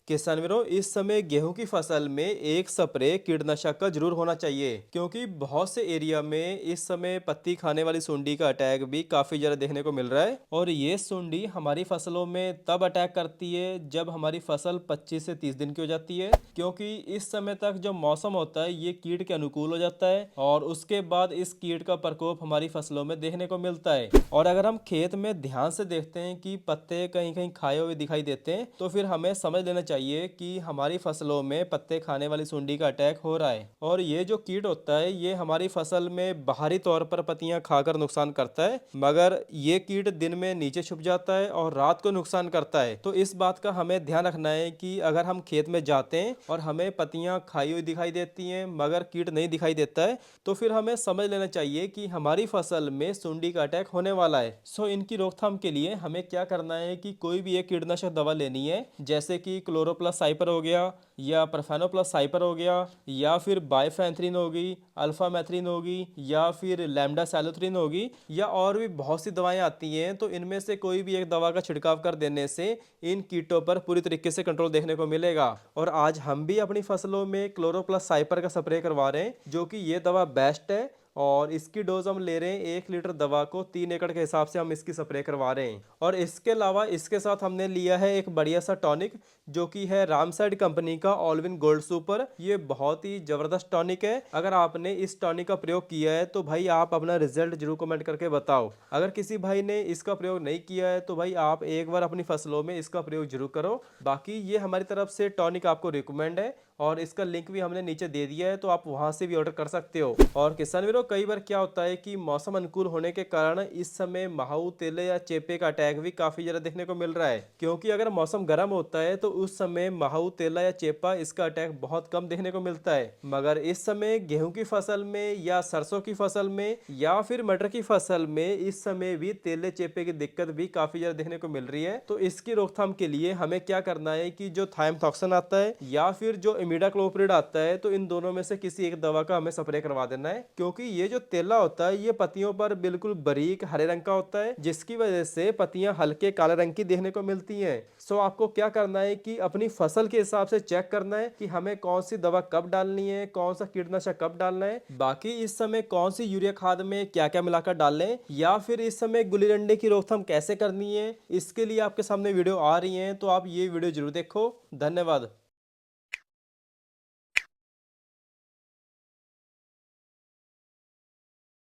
किसान वीरों, इस समय गेहूं की फसल में एक स्प्रे कीटनाशक का जरूर होना चाहिए, क्योंकि बहुत से एरिया में इस समय पत्ती खाने वाली सुंडी का अटैक भी काफी ज्यादा देखने को मिल रहा है। और ये सुंडी हमारी फसलों में तब अटैक करती है जब हमारी फसल 25 से 30 दिन की हो जाती है, क्योंकि इस समय तक जो मौसम होता है ये कीट के अनुकूल हो जाता है और उसके बाद इस कीट का प्रकोप हमारी फसलों में देखने को मिलता है। और अगर हम खेत में ध्यान से देखते हैं कि पत्ते कहीं कहीं खाए हुए दिखाई देते हैं, तो फिर हमें समझ लेना चाहिए कि हमारी फसलों में पत्ते खाने वाली सुंडी का अटैक हो रहा है। और ये जो कीट होता है ये हमारी फसल में बाहरी तौर पर पत्तियां खाकर नुकसान करता है, मगर ये कीट दिन में नीचे छुप जाता है और रात को नुकसान करता है। तो इस बात का हमें ध्यान रखना है कि अगर हम खेत में जाते हैं और हमें पत्तियां खाई हुई दिखाई देती हैं मगर कीट नहीं दिखाई देता है, तो फिर हमें समझ लेना चाहिए कि हमारी फसल में सुंडी का अटैक होने वाला है। सो इनकी रोकथाम के लिए हमें क्या करना है कि कोई भी एक कीटनाशक दवा लेनी है, जैसे कि क्लोरोप्लस साइपर हो गया या प्रोफेनोप्लस साइपर हो गया या फिर बाइफेंथ्रिन होगी, अल्फामेथ्रिन होगी या फिर लैम्डा सैलोथ्रिन होगी, या और भी बहुत सी दवाएं आती हैं। तो इनमें से कोई भी एक दवा का छिड़काव कर देने से इन कीटों पर पूरी तरीके से कंट्रोल देखने को मिलेगा। और आज हम भी अपनी फसलों में क्लोरोप्लस साइपर का स्प्रे करवा रहे हैं, जो कि ये दवा बेस्ट है। और इसकी डोज हम ले रहे हैं 1 लीटर दवा को 3 एकड़ के हिसाब से हम इसकी स्प्रे करवा रहे हैं। और इसके अलावा इसके साथ हमने लिया है एक बढ़िया सा टॉनिक, जो कि है रामसाइड कंपनी का ऑलविन गोल्ड सुपर। ये बहुत ही जबरदस्त टॉनिक है। अगर आपने इस टॉनिक का प्रयोग किया है तो भाई आप अपना रिजल्ट जरूर कमेंट करके बताओ। अगर किसी भाई ने इसका प्रयोग नहीं किया है तो भाई आप एक बार अपनी फसलों में इसका प्रयोग जरूर करो। बाकी ये हमारी तरफ से टॉनिक आपको रिकमेंड है और इसका लिंक भी हमने नीचे दे दिया है, तो आप वहां से भी ऑर्डर कर सकते हो। और किसान वीरों, कई बार क्या होता है कि मौसम अनुकूल होने के कारण इस समय माहू, तेले या चेपे का अटैक भी काफी ज्यादा देखने को मिल रहा है। क्योंकि अगर मौसम गर्म होता है तो उस समय माहू, तेला या चेपा इसका अटैक बहुत कम देखने को मिलता है, मगर इस समय गेहूं की फसल में या सरसों की फसल में या फिर मटर की फसल में इस समय भी तेले चेपे की दिक्कत भी काफी ज्यादा देखने को मिल रही है। तो इसकी रोकथाम के लिए हमें क्या करना है कि जो थाइमथॉक्सन आता है या फिर जो इमिडाक्लोप्रिड आता है, तो इन दोनों में से किसी एक दवा का हमें स्प्रे करवा देना है। क्योंकि ये जो तेला होता है ये पत्तियों पर बिल्कुल बारीक हरे रंग का होता है, जिसकी वजह से पत्तियां हल्के काले रंग की देखने को मिलती हैं। सो आपको क्या करना है कि अपनी फसल के हिसाब से चेक करना है कि हमें कौन सी दवा कब डालनी है, कौन सा कीटनाशक कब डालना है। बाकी इस समय कौन सी यूरिया खाद में क्या क्या मिलाकर डालें, या फिर इस समय गुली डंडे की रोकथाम कैसे करनी है, इसके लिए आपके सामने वीडियो आ रही है, तो आप ये वीडियो जरूर देखो। धन्यवाद।